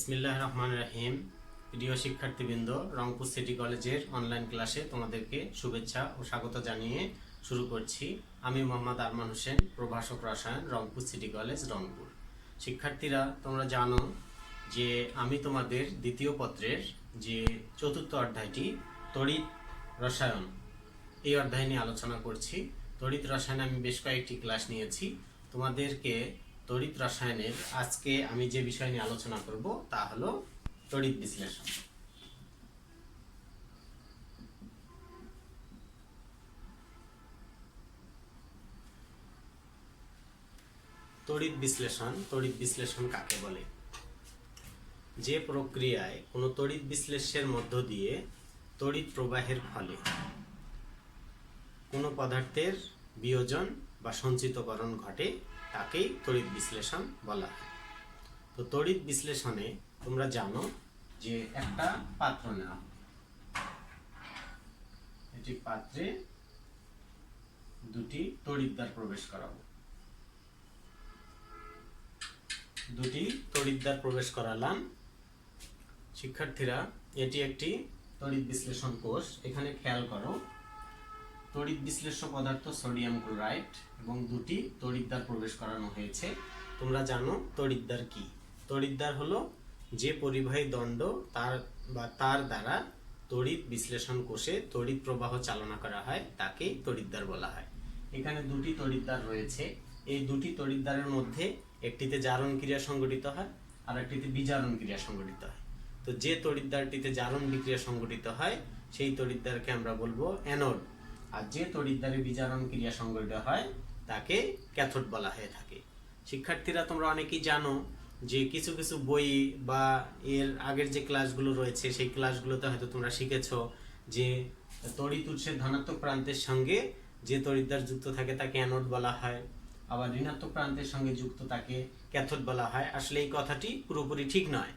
বিসমিল্লাহির রহমানির রহিম। প্রিয় শিক্ষার্থীবৃন্দ, রংপুর সিটি কলেজের অনলাইন ক্লাসে তোমাদেরকে শুভেচ্ছা ও স্বাগত জানিয়ে শুরু করছি। আমি মোহাম্মদ আরমান হোসেন, প্রভাষক রসায়ন, রংপুর সিটি কলেজ, রংপুর। শিক্ষার্থীরা, তোমরা জানো যে আমি তোমাদের দ্বিতীয় পত্রের যে চতুর্থ অধ্যায়টি তড়িৎ রসায়ন, এই অধ্যায় নিয়ে আলোচনা করছি। তড়িৎ রসায়নে আমি বেশ কয়েকটি ক্লাস নিয়েছি। তোমাদেরকে তড়িৎ রসায়নের আজকে আমি যে বিষয় নিয়ে আলোচনা করব তা হলো তড়িৎ বিশ্লেষণ। তড়িৎ বিশ্লেষণ কাকে বলে? যে প্রক্রিয়ায় কোনো তড়িৎ বিশ্লেষণের মধ্য দিয়ে তড়িৎ প্রবাহের ফলে কোনো পদার্থের বিয়োজন বা সঞ্চিতকরণ ঘটে তাকেই তড়িৎ বিশ্লেষণ বলা হয়। তো তড়িৎ বিশ্লেষণে তোমরা জানো যে একটা পাত্র নেওয়া, এটি পাত্রে দুটি তড়িৎদ্বার প্রবেশ করাবো, দুটি তড়িৎদ্বার প্রবেশ করালাম। শিক্ষার্থীরা, এটি একটি তড়িৎ বিশ্লেষণ কোষ। এখানে খেয়াল করো, তড়িৎ বিশ্লেষ্য পদার্থ সোডিয়াম ক্লোরাইড এবং দুটি তড়িৎদ্বার প্রবেশ করানো হয়েছে। তোমরা জানো তড়িৎদ্বার কি? তড়িৎদ্বার হলো যে পরিবাহী দণ্ড তার দ্বারা তড়িৎ বিশ্লেষণ কোষে তড়িৎ প্রবাহ চালনা করা হয়, তাকেই তড়িৎদ্বার বলা হয়। এখানে দুটি তড়িৎদ্বার রয়েছে। এই দুটি তড়িৎদ্বারের মধ্যে একটিতে জারণ ক্রিয়া সংঘটিত হয় আর একটিতে বিজারণ ক্রিয়া সংঘটিত হয়। তো যে তড়িৎদ্বারটিতে জারণ বিক্রিয়া সংঘটিত হয় সেই তড়িৎদ্বারকে আমরা বলবো অ্যানোড, আর যে তড়িৎদ্বারে বিজারণ ক্রিয়া সংঘটিত হয় তাকে ক্যাথোড বলা হয়ে থাকে। শিক্ষার্থীরা, তোমরা অনেকেই জানো যে কিছু কিছু বই বা এর আগের যে ক্লাসগুলো রয়েছে সেই ক্লাসগুলোতে হয়তো তোমরা শিখেছো যে তড়িৎ উৎসের ধনাত্মক প্রান্তের সঙ্গে যে তড়িৎদ্বার যুক্ত থাকে তাকে অ্যানোড বলা হয়, আবার ঋণাত্মক প্রান্তের সঙ্গে যুক্ত তাকে ক্যাথোড বলা হয়। আসলে এই কথাটি পুরোপুরি ঠিক নয়।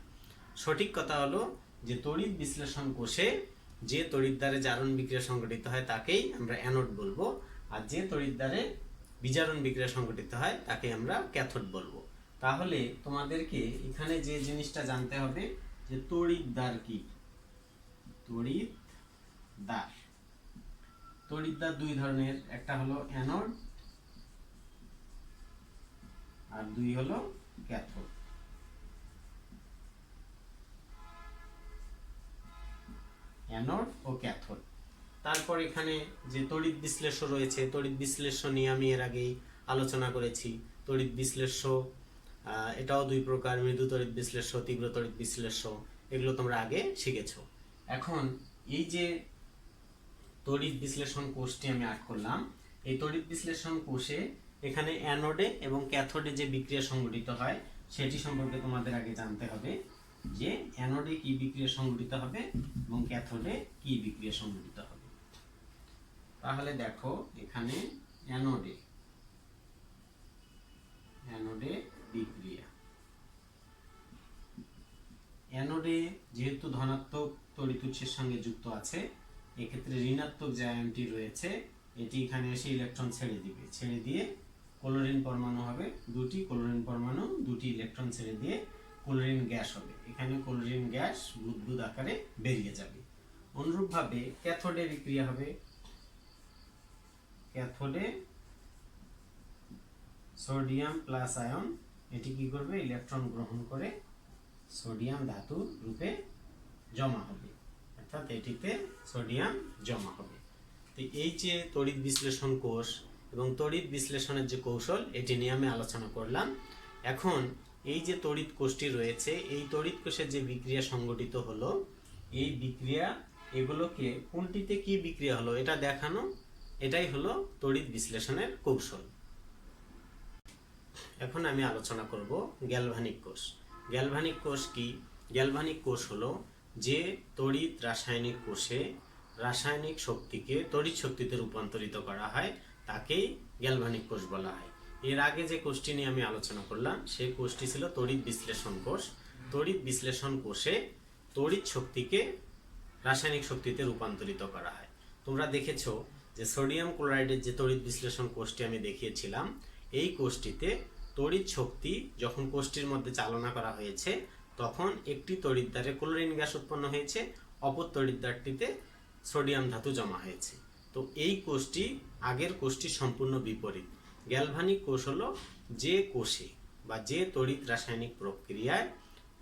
সঠিক কথা হলো যে তড়িৎ বিশ্লেষণ কোষে যে তড়িৎদ্বারে জারণ বিক্রিয়া সংঘটিত হয় তাকেই আমরা অ্যানোড বলবো, আর যে তড়িৎদ্বারে বিজারণ বিক্রিয়া সংঘটিত হয় তাকে আমরা ক্যাথোড বলবো। তাহলে তোমাদেরকে এখানে যে জিনিসটা জানতে হবে যে তড়িৎদ্বার কি। তড়িৎদ্বার দুই ধরনের, একটা হলো অ্যানোড আর দুই হলো ক্যাথোড। অ্যানোড ও ক্যাথোড। তারপর এখানে যে তড়িৎ বিশ্লেষ্য রয়েছে, তড়িৎ বিশ্লেষ্য নিয়ে আমি এর আগেই আলোচনা করেছি। তড়িৎ বিশ্লেষ্য এটাও দুই প্রকার, মৃদু তড়িৎ বিশ্লেষ্য, তীব্র তড়িৎ বিশ্লেষ্য, এগুলো তোমরা আগে শিখেছো। এখন এই যে তড়িৎ বিশ্লেষণ কোষটি আমি আঁক করলাম, এই তড়িৎ বিশ্লেষণ কোষে এখানে অ্যানোডে এবং ক্যাথোডে যে বিক্রিয়া সংঘটিত হয় সেটি সম্পর্কে তোমাদের আগে জানতে হবে যে অ্যানোডে কি বিক্রিয়া সংঘটিত হবে এবং ক্যাথোডে কি বিক্রিয়া সংঘটিত হবে। তাহলে দেখো, এখানে অ্যানোডে বিক্রিয়া, অ্যানোডে যেহেতু ধনাত্মক তড়িৎ উৎসের সঙ্গে যুক্ত আছে, এক্ষেত্রে ঋণাত্মক যে আয়নটি রয়েছে এটি এখানে এসে ইলেকট্রন ছেড়ে দিবে, ছেড়ে দিয়ে ক্লোরিন পরমাণু হবে দুটি, ক্লোরিন পরমাণু দুটি ইলেকট্রন ছেড়ে দিয়ে ক্লোরিন গ্যাস হবে। এখানে ক্লোরিন গ্যাস বুদবুদ আকারে বেরিয়ে যাবে। অনুরূপভাবে ক্যাথোডে বিক্রিয়া হবে। ক্যাথোডে সোডিয়াম প্লাস আয়ন এটি কি করবে? ইলেকট্রন গ্রহণ করে সোডিয়াম ধাতু রূপে জমা হবে, অর্থাৎ এটিতে সোডিয়াম জমা হবে। তো এই যে তড়িৎ বিশ্লেষণ কোষ এবং তড়িৎ বিশ্লেষণের যে কৌশল, এটি নিয়ে আমি আলোচনা করলাম। এখন এই যে তড়িৎ কোষটি রয়েছে, এই তড়িৎ কোষের যে বিক্রিয়া সংঘটিত হলো, এই বিক্রিয়া এগুলোকে কোনটিতে কি বিক্রিয়া হলো এটা দেখানো, এটাই হলো তড়িৎ বিশ্লেষণের কৌশল। এখন আমি আলোচনা করব গ্যালভানিক কোষ। গ্যালভানিক কোষ কি? গ্যালভানিক কোষ হলো যে তড়িৎ রাসায়নিক কোষে রাসায়নিক শক্তিকে তড়িৎ শক্তিতে রূপান্তরিত করা হয়, তাকেই গ্যালভানিক কোষ বলা হয়। এর আগে যে কোষটি নিয়ে আমি আলোচনা করলাম সেই কোষটি ছিল তড়িৎ বিশ্লেষণ কোষ। তড়িৎ বিশ্লেষণ কোষে তড়িৎ শক্তিকে রাসায়নিক শক্তিতে রূপান্তরিত করা হয়। তোমরা দেখেছো যে সোডিয়াম ক্লোরাইডের যে তড়িৎ বিশ্লেষণ কোষটি আমি দেখিয়েছিলাম, এই কোষটিতে তড়িৎ শক্তি যখন কোষটির মধ্যে চালনা করা হয়েছে তখন একটি তড়িৎদ্বারে ক্লোরিন গ্যাস উৎপন্ন হয়েছে, অপর তড়িৎদ্বারটিতে সোডিয়াম ধাতু জমা হয়েছে। তো এই কোষটি আগের কোষটির সম্পূর্ণ বিপরীত। গ্যালভানিক কোষ হলো যে কোষে বা যে তড়িৎ রাসায়নিক প্রক্রিয়ায়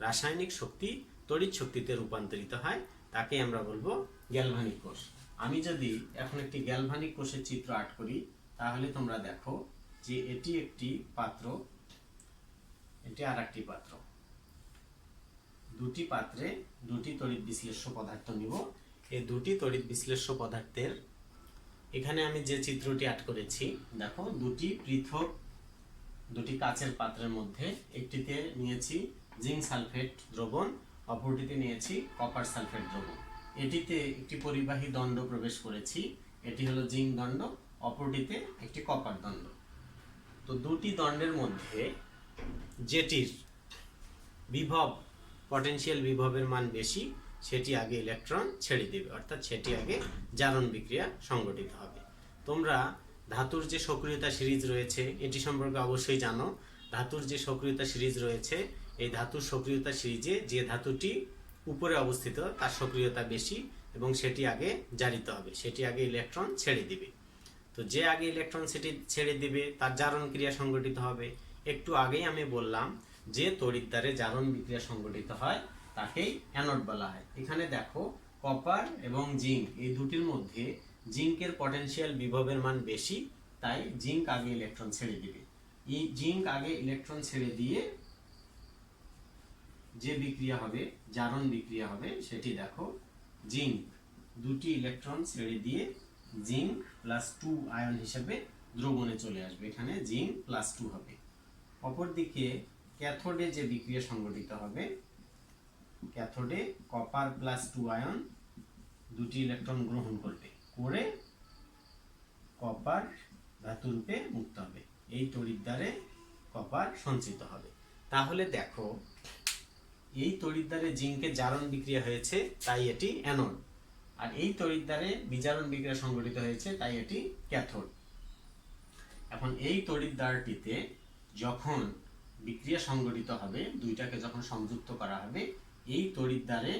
রাসায়নিক শক্তি তড়িৎ শক্তিতে রূপান্তরিত হয় তাকে আমরা বলবো গ্যালভানিক কোষ। আমি যদি এখন একটি গ্যালভানিক কোষের চিত্র আর্ট করি তাহলে তোমরা দেখো যে এটি একটি পাত্র, এটি আর একটি পাত্র, দুটি পাত্রে দুটি তড়িৎ বিশ্লেষ্য পদার্থ নিব। এই দুটি তড়িৎ বিশ্লেষ্য পদার্থের এখানে আমি যে চিত্রটি আর্ট করেছি দেখো, দুটি পৃথক দুটি কাচের পাত্রের মধ্যে একটিতে নিয়েছি জিঙ্ক সালফেট দ্রবণ, অপরটিতে নিয়েছি কপার সালফেট দ্রবণ। এটিতে একটি পরিবাহী দণ্ড প্রবেশ করেছি, এটি হলো জিঙ্ক দণ্ড, অপরটিতে একটি কপার দণ্ড। তো দুটি দণ্ডের মধ্যে যেটির বিভব পটেনশিয়াল বিভবের মান বেশি সেটি আগে ইলেকট্রন ছেড়ে দেবে, অর্থাৎ সেটি আগে জারণ বিক্রিয়া সংঘটিত হবে। তোমরা ধাতুর যে সক্রিয়তা সিরিজ রয়েছে এটি সম্পর্কে অবশ্যই জানো। ধাতুর যে সক্রিয়তা সিরিজ রয়েছে, এই ধাতুর সক্রিয়তা সিরিজে যে ধাতুটি উপরে অবস্থিত তার সক্রিয়তা বেশি এবং সেটি আগে জারিত হবে, সেটি আগে ইলেকট্রন ছেড়ে দিবে। তো যে আগে ইলেকট্রন সেটি ছেড়ে দিবে তার জারণ ক্রিয়া সংঘটিত হবে। একটু আগেই আমি বললাম যে তড়িৎদ্বারে জারণ বিক্রিয়া সংঘটিত হয় তাকেই অ্যানোড বলা হয়। এখানে দেখো কপার এবং জিঙ্ক এই দুটির মধ্যে জিঙ্কের পটেনশিয়াল বিভবের মান বেশি, তাই জিঙ্ক আগে ইলেকট্রন ছেড়ে দিবে। এই জিঙ্ক আগে ইলেকট্রন ছেড়ে দিয়ে যে বিক্রিয়া হবে, জারণ বিক্রিয়া হবে, সেটি দেখো জিঙ্ক দুটি ইলেকট্রন ছেড়ে দিয়ে জিঙ্ক +2 আয়ন হিসেবে দ্রবণে চলে আসবে, এখানে জিঙ্ক +2 হবে। অপরদিকে ক্যাথোডে যে বিক্রিয়া সংঘটিত হবে, ক্যাথোডে কপার +2 আয়ন দুটি ইলেকট্রন গ্রহণ করবে, করে কপার ধাতু রূপে মুক্ত হবে, এই তড়িৎদ্বারে কপার সঞ্চিত হবে। তাহলে দেখো এই তড়িৎদ্বারে জিঙ্কের জারণ বিক্রিয়া হয়েছে তাই এটি অ্যানোড, আর এই তড়িৎদ্বারে বিজারণ বিক্রিয়া সংঘটিত হয়েছে তাই এটি ক্যাথোড। এখন এই তড়িৎদ্বারটিতে যখন বিক্রিয়া সংঘটিত হবে, দুইটাকে যখন সংযুক্ত করা হবে, এই তড়িৎদ্বারে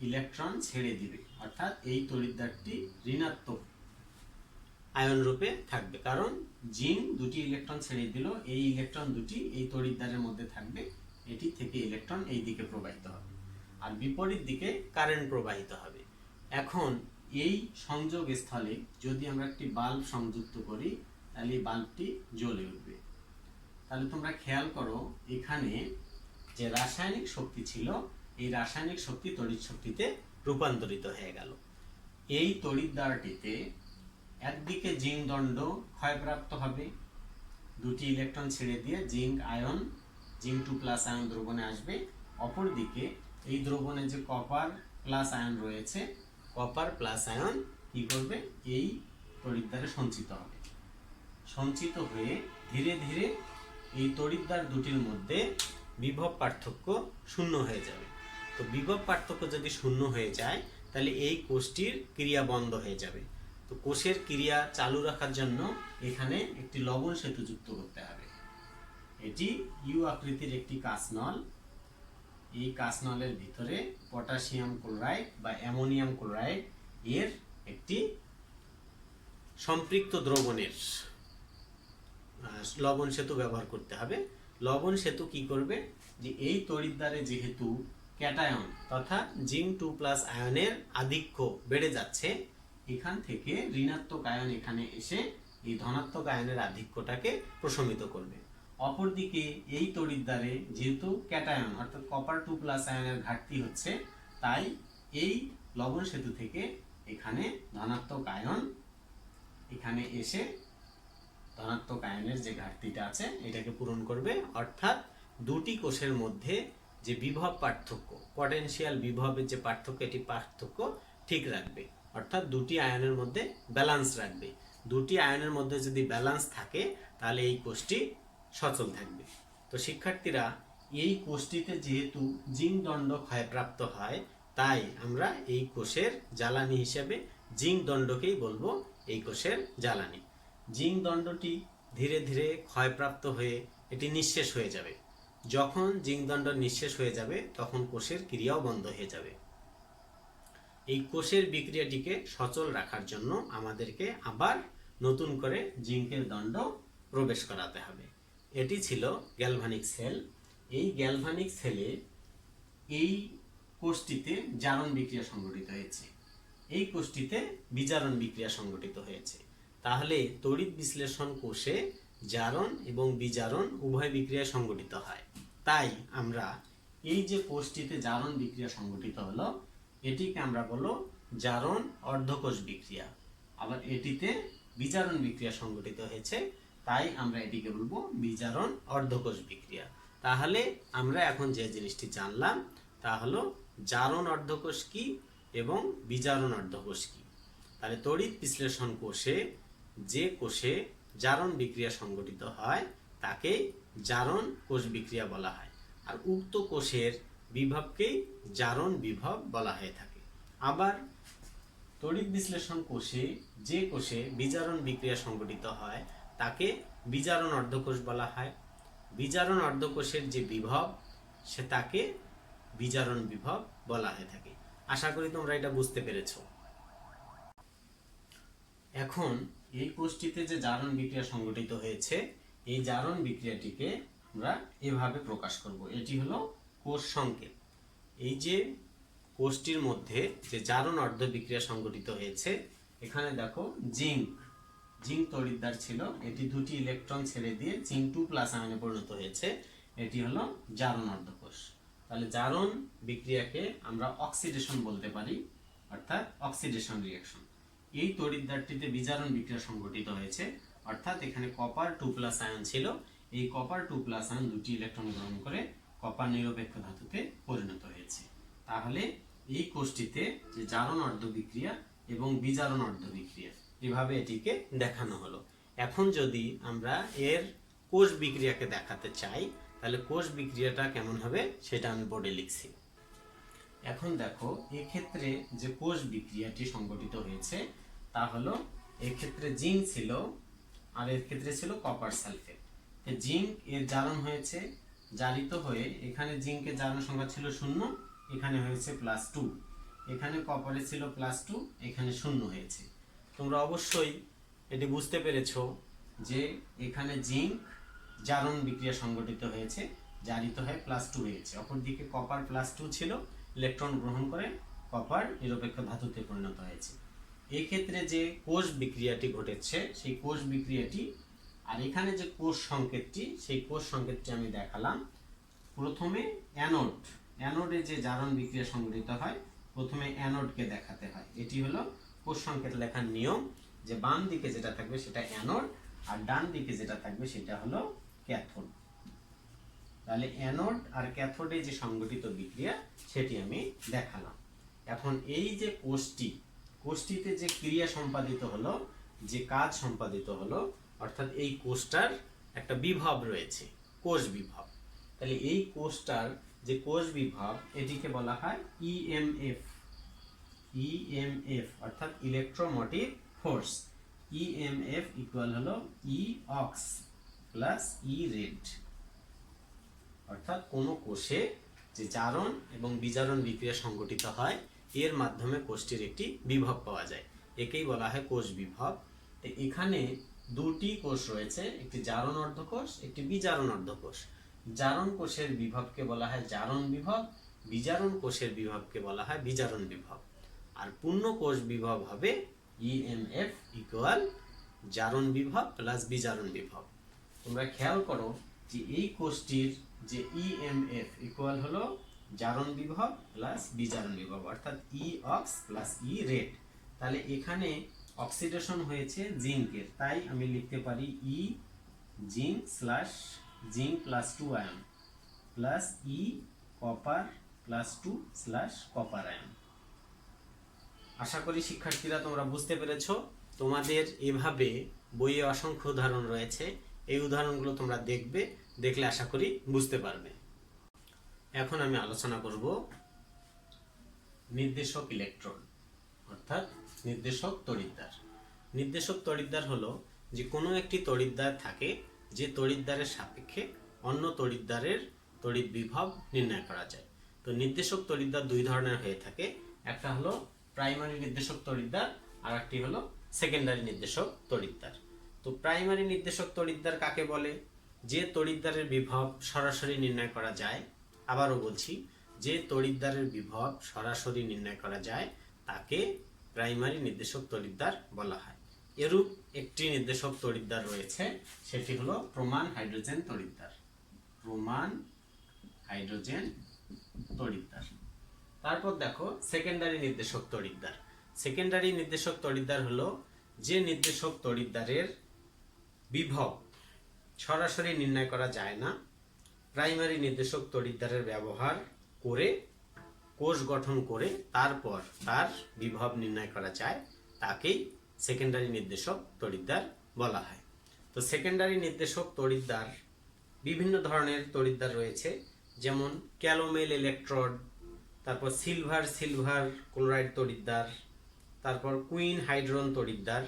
ইলেকট্রন ছেড়ে দিবে, অর্থাৎ এই তড়িৎদ্বারটি ঋণাত্মক আয়ন রূপে থাকবে, কারণ জিঙ্ক দুটি ইলেকট্রন ছেড়ে দিল, এই ইলেকট্রন দুটি এই তড়িৎদ্বারের মধ্যে থাকবে, এটি থেকে ইলেকট্রন এই দিকে প্রবাহিত হবে আর বিপরীত দিকে কারেন্ট প্রবাহিত হবে। এখন এই সংযোগ স্থলে যদি আমরা একটি বাল্ব সংযুক্ত করি তাহলে এই বাল্বটি জ্বলে উঠবে। তাহলে তোমরা খেয়াল করো এখানে যে রাসায়নিক শক্তি ছিল এই রাসায়নিক শক্তি তড়িৎ শক্তিতে রূপান্তরিত হয়ে গেল। এই তড়িৎদ্বারটিতে একদিকে জিঙ্ক দণ্ড ক্ষয়প্রাপ্ত হবে, দুটি ইলেকট্রন ছেড়ে দিয়ে জিঙ্ক আয়ন জিঙ্ক 2+ আয়ন দ্রবণে আসবে, অপরদিকে এই দ্রবণে যে কপার প্লাস আয়ন রয়েছে, কপার প্লাস আয়ন কি করবে, এই তড়িৎদ্বারে সঞ্চিত হবে, সঞ্চিত হয়ে ধীরে ধীরে এই তড়িৎদ্বার দুটির মধ্যে বিভব পার্থক্য শূন্য হয়ে যাবে। তো বিভব পার্থক্য যদি শূন্য হয়ে যায় তাহলে এই কোষটির ক্রিয়া বন্ধ হয়ে যাবে। তো কোষের ক্রিয়া চালু রাখার জন্য এখানে একটি লবণ সেতু যুক্ত করতে হবে। এটি ইউ আকৃতির একটি কাঁচনল, এই কাঁচনলের ভিতরে পটাশিয়াম ক্লোরাইড বা অ্যামোনিয়াম ক্লোরাইড এর একটি সম্পৃক্ত দ্রবণের লবণ সেতু ব্যবহার করতে হবে। লবণ সেতু কি করবে, যে এই তড়িৎদ্বারে যেহেতু ক্যাটায়ন তথা জিঙ্ক 2+ আয়নের আধিক্য বেড়ে যাচ্ছে, এখান থেকে ঋণাত্মক আয়ন এখানে এসে এই ধনাত্মক আয়নের আধিক্যটাকে প্রশমিত করবে। অপরদিকে এই তড়িৎদ্বারে যেহেতু ক্যাটায়ন অর্থাৎ কপার 2+ আয়নের ঘাটতি হচ্ছে, তাই এই লবণ সেতু থেকে এখানে ধনাত্মক আয়ন এখানে এসে ধনাত্মক আয়নের যে ঘাটতিটা আছে এটাকে পূরণ করবে, অর্থাৎ দুটি কোষের মধ্যে যে বিভব পার্থক্য, পটেনশিয়াল বিভবের যে পার্থক্য, এটি পার্থক্য ঠিক রাখবে, অর্থাৎ দুটি আয়নের মধ্যে ব্যালেন্স রাখবে। দুটি আয়নের মধ্যে যদি ব্যালেন্স থাকে তাহলে এই কোষটি সচল থাকবে। তো শিক্ষার্থীরা, এই কোষটিতে যেহেতু জিঙ্ক দণ্ড ক্ষয়প্রাপ্ত হয় তাই আমরা এই কোষের জ্বালানি হিসেবে জিঙ্ক দণ্ডকেই বলবো এই কোষের জ্বালানি। জিঙ্ক দণ্ডটি ধীরে ধীরে ক্ষয়প্রাপ্ত হয়ে এটি নিঃশেষ হয়ে যাবে। যখন জিঙ্ক দণ্ড নিঃশেষ হয়ে যাবে তখন কোষের ক্রিয়াও বন্ধ হয়ে যাবে। এই কোষের বিক্রিয়াটিকে সচল রাখার জন্য আমাদেরকে আবার নতুন করে জিঙ্কের দণ্ড প্রবেশ করাতে হবে। এটি ছিল গ্যালভানিক সেল। এই গ্যালভানিক সেলে এই কোষটিতে জারণ বিক্রিয়া সংঘটিত হয়েছে, এই কোষটিতে বিজারণ বিক্রিয়া সংঘটিত হয়েছে। তাহলে তড়িৎ বিশ্লেষণ কোষে জারণ এবং বিজারণ উভয় বিক্রিয়া সংঘটিত হয়। তাই আমরা এই যে কোষটিতে জারণ বিক্রিয়া সংঘটিত হলো এটিকে আমরা বলবো জারণ অর্ধকোষ বিক্রিয়া। আবার এটিতে বিজারণ বিক্রিয়া সংঘটিত হয়েছে, তাই আমরা এটিকে বলবো বিজারণ অর্ধকোষ বিক্রিয়া। তাহলে আমরা এখন যে জিনিসটি জানলাম তা হলো জারণ অর্ধকোষ কি এবং বিজারণ অর্ধকোষ কি। তাহলে তড়িৎ বিশ্লেষণ কোষে যে কোষে জারণ বিক্রিয়া সংঘটিত হয় তাকে জারণ কোষ বিক্রিয়া বলা হয়, আর উক্ত কোষের বিভবকেই জারণ বিভব বলা হয়ে থাকে। আবার তড়িৎ বিশ্লেষণ কোষে যে কোষে বিজারণ বিক্রিয়া সংঘটিত হয় তাকে বিজারণ অর্ধকোষ বলা হয়। বিজারণ অর্ধকোষের যে বিভব সে তাকে বিজারণ বিভব বলা হয়ে থাকে। আশা করি তোমরা এটা বুঝতে পেরেছো। এখন এই কোষটিতে যে জারণ বিক্রিয়া সংঘটিত হয়েছে এই জারণ বিক্রিয়াটিকে আমরা এভাবে প্রকাশ করব। এটি হলো কোষ সংকেত। এই যে কোষটির মধ্যে যে জারণ অর্ধ বিক্রিয়া সংঘটিত হয়েছে, এখানে দেখো জিঙ্ক তড়িৎদ্বার ছিল, এটি দুটি ইলেকট্রন ছেড়ে দিয়ে জিঙ্ক 2+ আয়নে পরিণত হয়েছে, এটি হলো জারণ অর্ধকোষ। তাহলে জারণ বিক্রিয়াকে আমরা অক্সিডেশন বলতে পারি, অর্থাৎ অক্সিডেশন রিঅ্যাকশন। এই তড়িৎদ্বারটিতে বিজারণ বিক্রিয়া সংঘটিত হয়েছে, অর্থাৎ এখানে কপার 2+ আয়ন ছিল, এই কপার 2+ আয়ন দুটি ইলেকট্রন গ্রহণ করে কপার নিরপেক্ষ ধাতুতে পরিণত হয়েছে। তাহলে এই কোষটিতে যে জারণ অর্ধ বিক্রিয়া এবং বিজারণ অর্ধ বিক্রিয়া এভাবে এটিকে দেখানো হলো। এখন যদি আমরা এর কোষ বিক্রিয়াকে দেখাতে চাই তাহলে কোষ বিক্রিয়াটা কেমন হবে সেটা আমি বোর্ডে লিখছি। এখন দেখো এক্ষেত্রে যে কোষ বিক্রিয়াটি সংঘটিত হয়েছে তা হলো এক্ষেত্রে জিঙ্ক ছিল আর এর ক্ষেত্রে ছিল কপার সালফেট। জিঙ্ক এর জারণ হয়েছে, জারিত হয়ে এখানে জিঙ্কের জারণ সংখ্যা ছিল 0, এখানে হয়েছে +2, এখানে কপারে ছিল +2, এখানে 0 হয়েছে। তোমরা অবশ্যই এটি বুঝতে পেরেছো যে এখানে জিঙ্ক জারণ বিক্রিয়া সংঘটিত হয়েছে, জারিত হয়ে +2 হয়েছে, অপরদিকে কপার +2 ছিল, ইলেকট্রন গ্রহণ করে কপার নিরপেক্ষ ধাতুতে পরিণত হয়েছে। এই ক্ষেত্রে যে কোষ বিক্রিয়াটি ঘটেছে সেই কোষ বিক্রিয়াটি আর এখানে যে কোষ সংকেতটি সেই কোষ সংকেতটি আমি দেখালাম। প্রথমে অ্যানোডে যে জারণ বিক্রিয়া সংঘটিত হয় প্রথমে অ্যানোডকে দেখাতে হয়। এটি হলো কোষ সংকেত লেখার নিয়ম, যে বাম দিকে যেটা থাকবে সেটা অ্যানোড আর ডান দিকে যেটা থাকবে সেটা হলো ক্যাথোড। তাহলে অ্যানোড আর ক্যাথোডে যে সংঘটিত বিক্রিয়া সেটি আমি দেখালাম। এখন এই যে কোষটিতে যে ক্রিয়া সম্পাদিত হলো, যে কাজ সম্পাদিত হলো, অর্থাৎ এই কোষটার একটা বিভব রয়েছে, কোষ বিভব। তাহলে এই কোষটার যে কোষ বিভব এটিকে বলা হয় ইএমএফ অর্থাৎ ইলেকট্রোমোটিভ ফোর্স। ইএমএফ ইকুয়াল হলো ই অক্স প্লাস ই রেড। অর্থাৎ কোনো কোষে যে জারণ এবং বিজারণ বিক্রিয়া সংঘটিত হয় এর মাধ্যমে কোষটির একটি বিভব পাওয়া যায়, একেই বলা হয় কোষ বিভব। এখানে দুটি কোষ রয়েছে, একটি জারণ অর্ধকোষ, একটি বিজারণ অর্ধকোষ। জারণ কোষের বিভবকে বলা হয় জারণ বিভব, বিজারণ কোষের বিভবকে বলা হয় বিজারণ বিভব। আর পূর্ণ কোষ বিভব হবে ইএমএফ ইকুয়াল জারণ বিভব প্লাস বিজারণ বিভব। তোমরা খেয়াল করো যে এই কোষটির যে ইএমএফ ইকুয়াল হলো জারণ বিভব প্লাস বিজারণ বিভব, অর্থাৎ E ox plus E red. তাহলে এখানে অক্সিডেশন হয়েছে জিঙ্কের, তাই আমি লিখতে পারি ই জিঙ্ক স্ল্যাশ জিঙ্ক +2 আয়ন plus E copper +2 slash copper আয়ন। আশা করি শিক্ষার্থীরা তোমরা বুঝতে পেরেছো। তোমাদের এভাবে বইয়ে অসংখ্য উদাহরণ রয়েছে, এই উদাহরণগুলো তোমরা দেখলে আশা করি বুঝতে পারবে। এখন আমি আলোচনা করব নির্দেশক ইলেকট্রন অর্থাৎ নির্দেশক তড়িৎদ্বার। নির্দেশক তড়িৎদ্বার হলো যে কোনো একটি তড়িৎদ্বার থাকে যে তড়িৎদ্বারের সাপেক্ষে অন্য তড়িৎদ্বারের তড়িৎ বিভব নির্ণয় করা যায়। তো নির্দেশক তড়িৎদ্বার দুই ধরনের হয়ে থাকে, একটা হলো প্রাইমারি নির্দেশক তড়িৎদ্বার আর একটি হলো সেকেন্ডারি নির্দেশক তড়িৎদ্বার। তো প্রাইমারি নির্দেশক তড়িৎদ্বার কাকে বলে? যে তড়িৎদ্বারের বিভব সরাসরি নির্ণয় করা যায়। আবারও বলছি, যে তড়িৎদ্বারের বিভব সরাসরি নির্ণয় করা যায় তাকে প্রাইমারি নির্দেশক তড়িৎদ্বার বলা হয়। এরূপ একটি নির্দেশক তড়িৎদ্বার রয়েছে, সেটি হলো প্রমাণ হাইড্রোজেন তড়িৎদ্বার। প্রমাণ হাইড্রোজেন তড়িৎদ্বার। তারপর দেখো সেকেন্ডারি নির্দেশক তড়িৎদ্বার। সেকেন্ডারি নির্দেশক তড়িৎদ্বার হলো যে নির্দেশক তড়িৎদ্বারের বিভব সরাসরি নির্ণয় করা যায় না, প্রাইমারি নির্দেশক তড়িৎদ্বারের ব্যবহার করে কোষ গঠন করে তারপর তার বিভব নির্ণয় করা যায়, তাকেই সেকেন্ডারি নির্দেশক তড়িৎদ্বার বলা হয়। তো সেকেন্ডারি নির্দেশক তড়িৎদ্বার বিভিন্ন ধরনের তড়িৎদ্বার রয়েছে, যেমন ক্যালোমেল ইলেকট্রোড, তারপর সিলভার ক্লোরাইড তড়িৎদ্বার, তারপর কুইন হাইড্রোন তড়িৎদ্বার,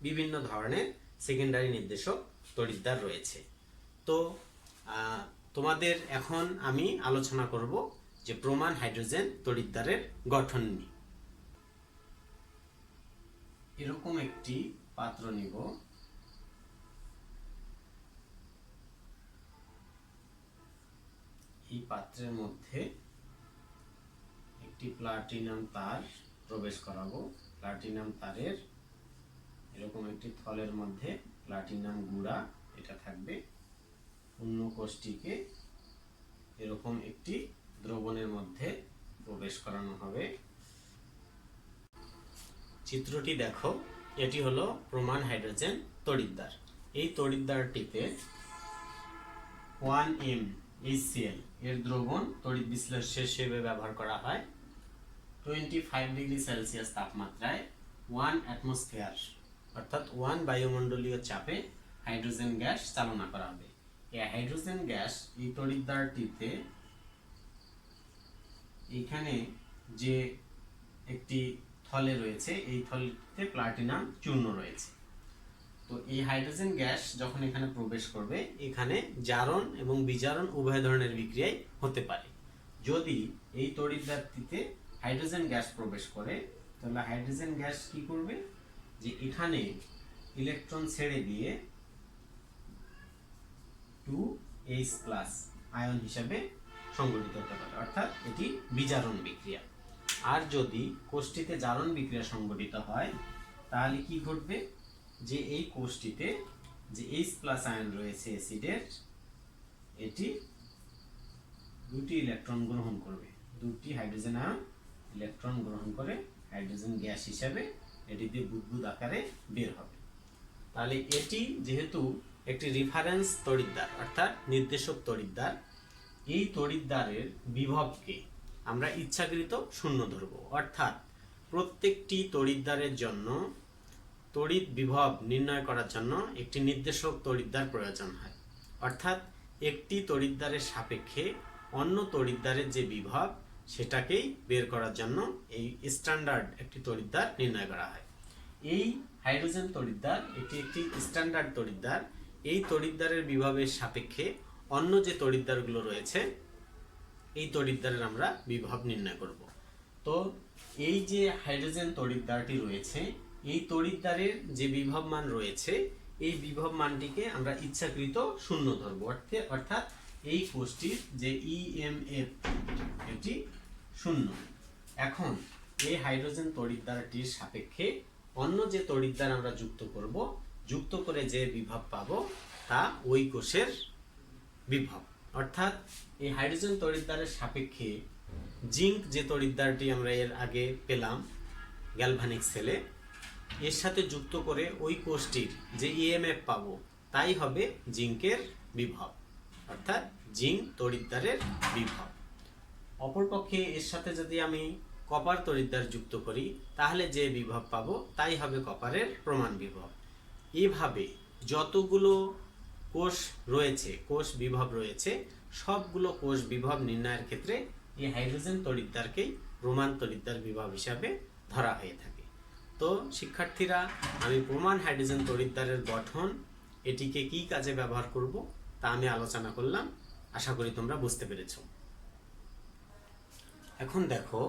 বিভিন্ন ধরনের সেকেন্ডারি নির্দেশক তড়িৎদ্বার রয়েছে। তো তোমাদের এখন আমি আলোচনা করব যে প্রমাণ হাইড্রোজেন তড়িৎদ্বারের গঠন নিয়ে। এরকম একটি পাত্র নিব, এই পাত্রের মধ্যে একটি প্লাটিনাম তার প্রবেশ করাবো। প্লাটিনাম তারের এরকম একটি থলের মধ্যে প্লাটিনাম গুঁড়া এটা থাকবে। পূর্ণ কোষটিকে এরকম একটি দ্রবণের মধ্যে প্রবেশ করানো হবে। চিত্রটি দেখো, এটি হলো প্রমাণ হাইড্রোজেন তড়িৎদ্বার। এই তড়িৎদ্বারটিতে 1m HCl এর দ্রবণ তড়িৎ বিশ্লেষণ হিসেবে ব্যবহার করা হয়। 25 ডিগ্রি সেলসিয়াস তাপমাত্রায় 1 অ্যাটমসফিয়ার অর্থাৎ 1 বায়ুমণ্ডলীয় চাপে হাইড্রোজেন গ্যাস চালনা করা হবে। এই হাইড্রোজেন গ্যাস এই তড়িৎদ্বারটিতে এইখানে যে একটি থলে রয়েছে, এই থলেতে প্লাটিনাম চূর্ণ রয়েছে। তো এই হাইড্রোজেন গ্যাস যখন এখানে প্রবেশ করবে, এখানে জারণ এবং বিজারণ উভয় ধরনের বিক্রিয়াই হতে পারে। যদি এই তড়িৎদ্বারটিতে হাইড্রোজেন গ্যাস প্রবেশ করে, তাহলে হাইড্রোজেন গ্যাস কি করবে, যে এখানে ইলেকট্রন ছেড়ে দিয়ে 2H+ আয়ন হিসাবে সংগঠিত হতে পারে, অর্থাৎ এটি বিজারণ বিক্রিয়া। আর যদি কোষটিতে জারণ বিক্রিয়া সংগঠিত হয়, তাহলে কি ঘটবে, যে এই কোষটিতে যে H+ আয়ন রয়েছে অ্যাসিডের, এটি দুটি ইলেকট্রন গ্রহণ করবে, দুটি হাইড্রোজেন আয়ন ইলেকট্রন গ্রহণ করে হাইড্রোজেন গ্যাস হিসাবে এটিতে বুদবুদ আকারে বের হবে। তাহলে এটি যেহেতু একটি রেফারেন্স তড়িৎদ্বার অর্থাৎ নির্দেশক তড়িৎদ্বার, এই তড়িৎদ্বারের বিভবকে আমরা ইচ্ছাকৃত শূন্য ধরব, অর্থাৎ প্রত্যেকটি তড়িৎদ্বারের জন্য তড়িৎ বিভব নির্ণয় করার জন্য একটি নির্দেশক তড়িৎদ্বার প্রয়োজন হয়। অর্থাৎ একটি তড়িৎদ্বারের সাপেক্ষে অন্য তড়িৎদ্বারের যে বিভব, সেটাকেই বের করার জন্য এই স্ট্যান্ডার্ড একটি তড়িৎদ্বার নির্ণয় করা হয়। এই হাইড্রোজেন তড়িৎদ্বার এটি একটি স্ট্যান্ডার্ড তড়িৎদ্বার। এই তড়িৎদ্বারের বিভবের সাপেক্ষে অন্য যে তড়িৎদ্বারগুলো রয়েছে, এই তড়িৎদ্বারের আমরা বিভব নির্ণয় করব। তো এই যে হাইড্রোজেন তড়িৎদ্বারটি রয়েছে, এই তড়িৎদ্বারের যে বিভব মান রয়েছে, এই বিভব মানটিকে আমরা ইচ্ছাকৃত শূন্য ধরব, অর্থাৎ এই কোষটির যে EMF এটি শূন্য। এখন এই হাইড্রোজেন তড়িৎদ্বারটির সাপেক্ষে অন্য যে তড়িৎদ্বার আমরা যুক্ত করব, যুক্ত করে যে বিভব পাবো তা ওই কোষের বিভব। অর্থাৎ এই হাইড্রোজেন তড়িৎদ্বারের সাপেক্ষে জিঙ্ক যে তড়িৎদ্বারটি আমরা এর আগে পেলাম গ্যালভানিক সেলে, এর সাথে যুক্ত করে ওই কোষটির যে EMF পাবো তাই হবে জিঙ্কের বিভব, অর্থাৎ জিঙ্ক তড়িৎদ্বারের বিভব। অপরপক্ষে এর সাথে যদি আমি কপার তড়িৎদ্বার যুক্ত করি, তাহলে যে বিভব পাবো তাই হবে কপারের প্রমাণ বিভব। এইভাবে যতগুলো কোষ রয়েছে, কোষ বিভব রয়েছে, সবগুলো কোষ বিভব নির্ণয়ের ক্ষেত্রে এই হাইড্রোজেন তড়িৎদ্বারকেই প্রমাণ তড়িৎদ্বার বিভব হিসাবে ধরা হয়ে থাকে। তো শিক্ষার্থীরা, আমি প্রমাণ হাইড্রোজেন তড়িৎদ্বারের গঠন, এটিকে কি কাজে ব্যবহার করব তা আমি আলোচনা করলাম। আশা করি তোমরা বুঝতে পেরেছো। এখন দেখো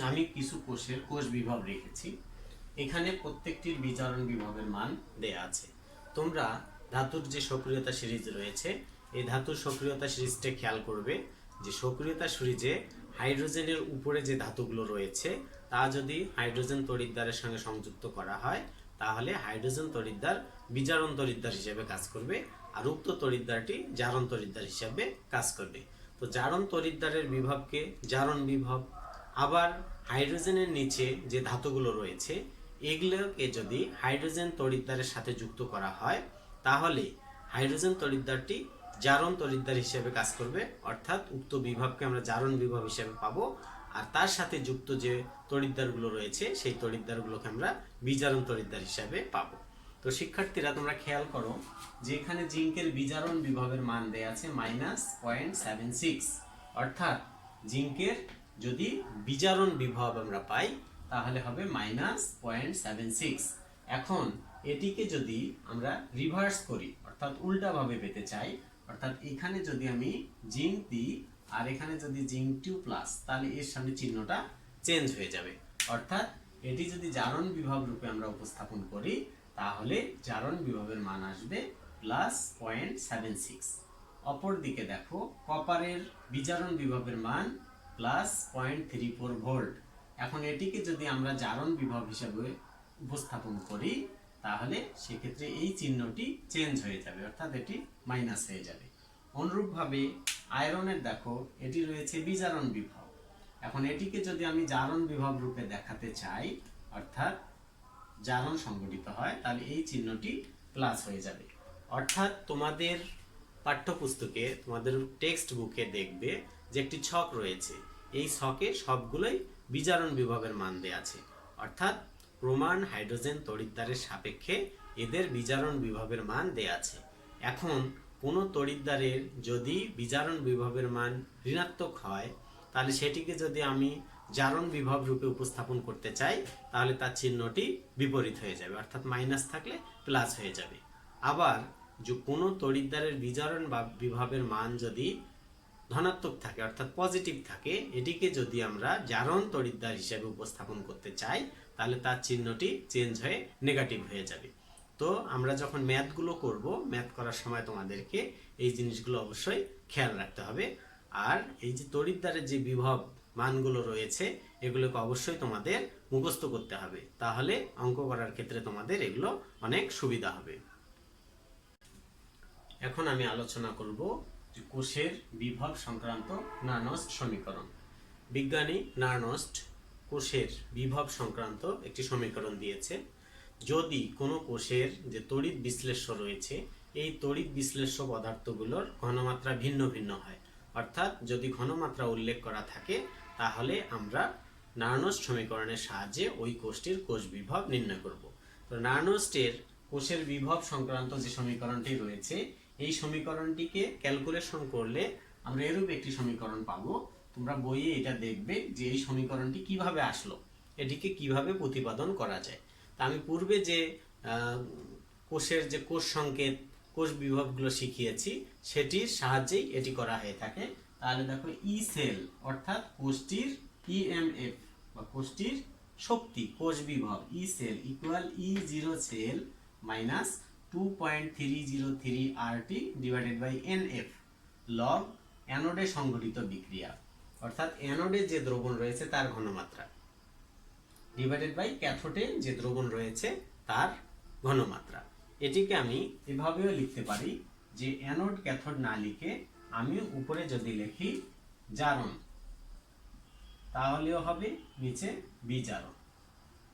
আমি কিছু কোষের কোষ বিভব রেখেছি, এখানে প্রত্যেকটির বিজারণ বিভবের মান দেয়া আছে। তোমরা ধাতুর যে সক্রিয়তা সিরিজ রয়েছে এই ধাতুর সক্রিয়তা সিরিজটা খেয়াল করবে যে সক্রিয়তা সিরিজে হাইড্রোজেনের উপরে যে ধাতুগুলো রয়েছে তা যদি হাইড্রোজেন তড়িৎদ্বারের সঙ্গে সংযুক্ত করা হয় তাহলে হাইড্রোজেন তড়িৎদ্বার বিজারণ তড়িৎদ্বার হিসেবে কাজ করবে, আর উক্ত তড়িৎদ্বারটি জারণ তড়িৎদ্বার হিসেবে কাজ করবে। তো জারণ তড়িৎদ্বারের বিভবকে জারণ বিভব, আবার হাইড্রোজেনের নিচে যে ধাতুগুলো রয়েছে এগুলোকে যদি হাইড্রোজেন তড়িৎদ্বারের সাথে যুক্ত করা হয় তাহলে হাইড্রোজেন তড়িৎদ্বারটি জারণ তড়িৎদ্বার হিসেবে কাজ করবে, অর্থাৎ উক্ত বিভবকে আমরা জারণ বিভব হিসেবে পাবো। আর তার সাথে যুক্ত যে তড়িৎদ্বারগুলো রয়েছে সেই তড়িৎদ্বারগুলোকে আমরা বিজারণ তড়িৎদ্বার হিসেবে পাবো। তো শিক্ষার্থীরা তোমরা খেয়াল করো যে এখানে জিঙ্কের বিজারণ বিভবের মান দেয়া আছে -0.76, অর্থাৎ জিঙ্কের যদি বিজারণ বিভব আমরা পাই তাহলে হবে -0.76। এখন এটিকে যদি আমরা রিভার্স করি অর্থাৎ উল্টাভাবে পেতে চাই, অর্থাৎ এখানে যদি আমি জিঙ্ক দিই আর এখানে যদি জিঙ্ক 2+, তাহলে এর সামনে চিহ্নটা চেঞ্জ হয়ে যাবে, অর্থাৎ এটি যদি জারণ বিভব রূপে আমরা উপস্থাপন করি তাহলে জারণ বিভবের মান আসবে +0.76। অপর দিকে দেখো কপারের বিজারণ বিভবের মান +0.34 ভোল্ট। এখন এটিকে যদি আমরা জারণ বিভব হিসেবে উপস্থাপন করি তাহলে সেক্ষেত্রে এই চিহ্নটি চেঞ্জ হয়ে যাবে, অর্থাৎ এটি মাইনাস হয়ে যাবে। অনুরূপভাবে আয়রনের দেখো এটি রয়েছে বিজারণ বিভব, এখন এটিকে যদি আমি জারণ বিভব রূপে দেখাতে চাই অর্থাৎ জারণ সংঘটিত হয় তাহলে এই চিহ্নটি প্লাস হয়ে যাবে। অর্থাৎ তোমাদের পাঠ্যপুস্তকে তোমাদের টেক্সট বুকে দেখবে যে একটি ছক রয়েছে, এই ছকে সবগুলোই বিজারণ বিভবের মান দেয়া আছে, অর্থাৎ প্রমাণ হাইড্রোজেন তড়িৎদ্বারের সাপেক্ষে এদের বিজারণ বিভবের মান দেয়া আছে। এখন কোনো তড়িৎদ্বারের যদি বিজারণ বিভবের মান ঋণাত্মক হয় তাহলে সেটিকে যদি আমি জারণ বিভব রূপে উপস্থাপন করতে চাই তাহলে তার চিহ্নটি বিপরীত হয়ে যাবে, অর্থাৎ মাইনাস থাকলে প্লাস হয়ে যাবে। আবার যে কোনো তড়িৎদ্বারের বিজারণ বা বিভবের মান যদি ধনাত্মক থাকে অর্থাৎ পজিটিভ থাকে, এটিকে যদি আমরা জারণ তড়িৎদ্বার হিসেবে উপস্থাপন করতে চাই তাহলে তার চিহ্নটি চেঞ্জ হয়ে নেগেটিভ হয়ে যাবে। তো আমরা যখন ম্যাথগুলো করব, ম্যাথ করার সময় তোমাদেরকে এই জিনিসগুলো অবশ্যই খেয়াল রাখতে হবে। আর এই যে তড়িৎদ্বারের যে বিভব মানগুলো রয়েছে এগুলোকে অবশ্যই তোমাদের মুখস্থ করতে হবে, তাহলে অঙ্ক করার ক্ষেত্রে তোমাদের এগুলো অনেক সুবিধা হবে। এখন আমি আলোচনা করব যে কোষের বিভব সংক্রান্ত নার্নস্ট সমীকরণ। বিজ্ঞানী নার্নস্ট কোষের বিভব সংক্রান্ত একটি সমীকরণ দিয়েছে। যদি কোনো কোষের যে তড়িৎ বিশ্লেষ্য রয়েছে এই তড়িৎ বিশ্লেষ্য পদার্থগুলোর ঘনমাত্রা ভিন্ন ভিন্ন হয়, অর্থাৎ যদি ঘনমাত্রা উল্লেখ করা থাকে তাহলে আমরা নার্নস্ট সমীকরণের সাহায্যে ওই কোষটির কোষ বিভব নির্ণয় করব। তো নার্নস্টের কোষের বিভব সংক্রান্ত যে সমীকরণটি রয়েছে এই সমীকরণটিকে ক্যালকুলেশন করলে আমরা এরূপ একটি সমীকরণ পাবো। তোমরা বইয়ে এটা দেখবে যে এই সমীকরণটি কিভাবে আসলো, এটিকে কিভাবে প্রতিপাদন করা যায়। তা আমি পূর্বে যে কোষের যে কোষ সংকেত কোষ বিভবগুলো শিখিয়েছি সেটির সাহায্যেই এটি করা হয়ে থাকে। তাহলে দেখো ই সেল অর্থাৎ কোষটির ইএমএফ বা কোষটির শক্তি কোষ বিভব E cell equal E0 cell minus 2.303 RT divided by NF log অ্যানোডে সংঘটিত বিক্রিয়া, অর্থাৎ অ্যানোডে যে দ্রবণ রয়েছে তার ঘনমাত্রা ডিভাইডেড বাই ক্যাথোডে যে দ্রবণ রয়েছে তার ঘনমাত্রা। এটিকে আমি এভাবেও লিখতে পারি যে অ্যানোড ক্যাথোড না লিখে আমি উপরে যদি লিখি জারণ তাহলেও হবে নিচে বিজারণ।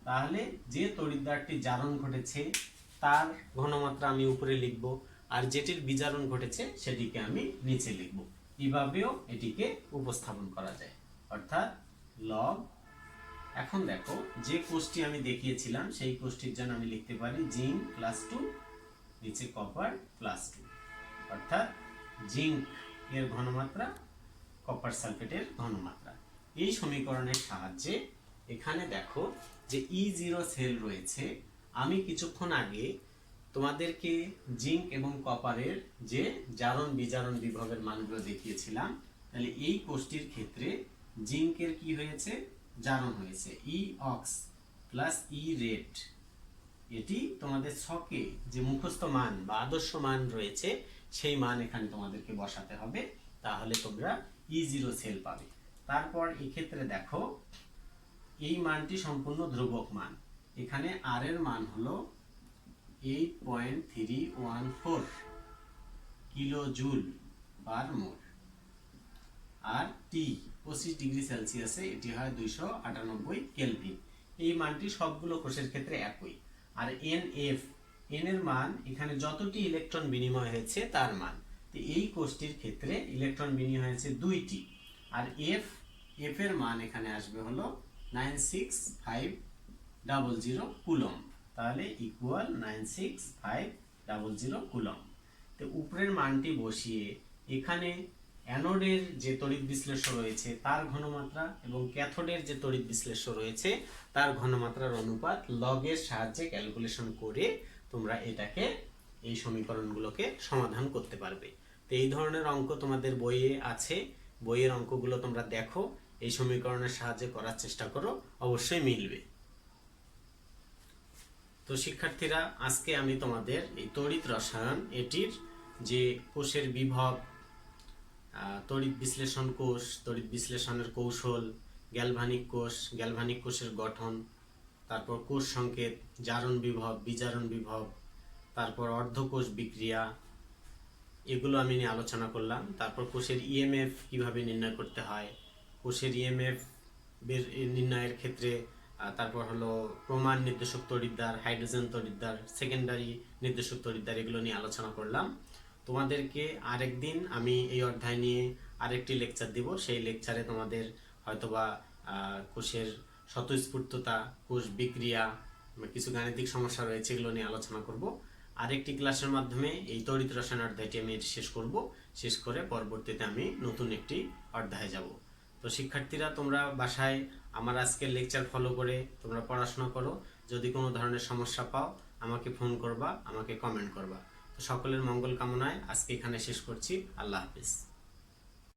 তাহলে যে তড়িৎদ্বারটি জারণ ঘটেছে তার ঘনমাত্রা আমি উপরে লিখব আর যেটির বিজারণ ঘটেছে সেটিকে আমি নিচে লিখব। এভাবেও এটিকে উপস্থাপন করা যায়, অর্থাৎ লগ। এখন দেখো যে কোষটি আমি দেখিয়েছিলাম সেই কোষটির জন্য আমি লিখতে পারি জিঙ্ক +2 নিচে কপার +2, অর্থাৎ জিঙ্ক এর ঘনমাত্রা কপার সালফেটের ঘনমাত্রা। এই সমীকরণের সাহায্যে এখানে দেখো যে E0 সেল রয়েছে, আমি কিছুক্ষণ আগে তোমাদেরকে জিঙ্ক এবং কপারের যে জারণ বিজারণ বিভবের মানগুলো দেখিয়েছিলাম, তাহলে এই কোষটির ক্ষেত্রে জিঙ্কের কি হয়েছে, জারণ হয়েছে ই অক্স প্লাস ই রেড। এটি তোমাদের ছকে যে মুখস্থ মান বা আদর্শ মান রয়েছে সেই মান এখানে তোমাদেরকে বসাতে হবে, তাহলে তোমরা E0 সেল পাবে। তারপর এক্ষেত্রে দেখো এই মানটি সম্পূর্ণ ধ্রুবক মান, এখানে আর এর মান হলো 8.314 কিলো জুল পার মোল, আর টি 25 ডিগ্রি সেলসিয়াসে এটি হয় 298 কেলভিন। এই মানটি সবগুলো কোষের ক্ষেত্রে একই। আর এন এর মান এখানে যতটি ইলেকট্রন বিনিময় হয়েছে তার মান। তো এই কোষটির ক্ষেত্রে ইলেকট্রন বিনিময় হয়েছে 2টি, আর এফ এর মান এখানে আসবে হলো 96500 কুলম্ব, তাহলে ইকুয়াল 96500 কুলম্ব। তো উপরের মানটি বসিয়ে এখানে অ্যানোডের যে তড়িৎ বিশ্লেষ্য রয়েছে তার ঘনমাত্রা এবং ক্যাথোডের যে তড়িৎ বিশ্লেষ্য রয়েছে তার ঘনমাত্রার অনুপাত লগের সাহায্যে ক্যালকুলেশন করে তোমরা এটাকে এই সমীকরণগুলোকে সমাধান করতে পারবে। তো এই ধরনের অঙ্ক তোমাদের বইয়ে আছে, বইয়ের অঙ্কগুলো তোমরা দেখো, এই সমীকরণের সাহায্যে করার চেষ্টা করো, অবশ্যই মিলবে। তো শিক্ষার্থীরা, আজকে আমি তোমাদের এই তড়িৎ রসায়ন এটির যে কোষের বিভব, তড়িৎ বিশ্লেষণ কোষ, তড়িৎ বিশ্লেষণের কৌশল, গ্যালভানিক কোষের গঠন, তারপর কোষ সংকেত, জারণ বিভব, বিজারণ বিভব, তারপর অর্ধকোষ বিক্রিয়া, এগুলো আমি নিয়ে আলোচনা করলাম। তারপর কোষের ইএমএফ কিভাবে নির্ণয় করতে হয়, কোষের ইএমএফ নির্ণয়ের ক্ষেত্রে তারপর হলো প্রমাণ নির্দেশক তড়িৎদ্বার, হাইড্রোজেন তড়িৎদ্বার, সেকেন্ডারি নির্দেশক তড়িৎদ্বার, এগুলো নিয়ে আলোচনা করলাম। তোমাদেরকে আরেকদিন আমি এই অধ্যায় নিয়ে আরেকটি লেকচার দিব, সেই লেকচারে তোমাদের হয়তোবা কোষের স্বতঃস্ফূর্ততা, কোষ বিক্রিয়া, কিছু গাণিতিক সমস্যা রয়েছে, এগুলো নিয়ে আলোচনা করব। আরেকটি ক্লাসের মাধ্যমে এই তড়িৎ রসায়ন অধ্যায়টি আমি শেষ করব, শেষ করে পরবর্তীতে আমি নতুন একটি অধ্যায়ে যাব। তো শিক্ষার্থীরা, তোমরা বাসায় আমার আজকের লেকচার ফলো করে তোমরা পড়াশোনা করো। যদি কোনো ধরনের সমস্যা পাও আমাকে ফোন করবা, আমাকে কমেন্ট করবা। তো সকলের মঙ্গল কামনায় আজকে এখানে শেষ করছি। আল্লাহ হাফিজ।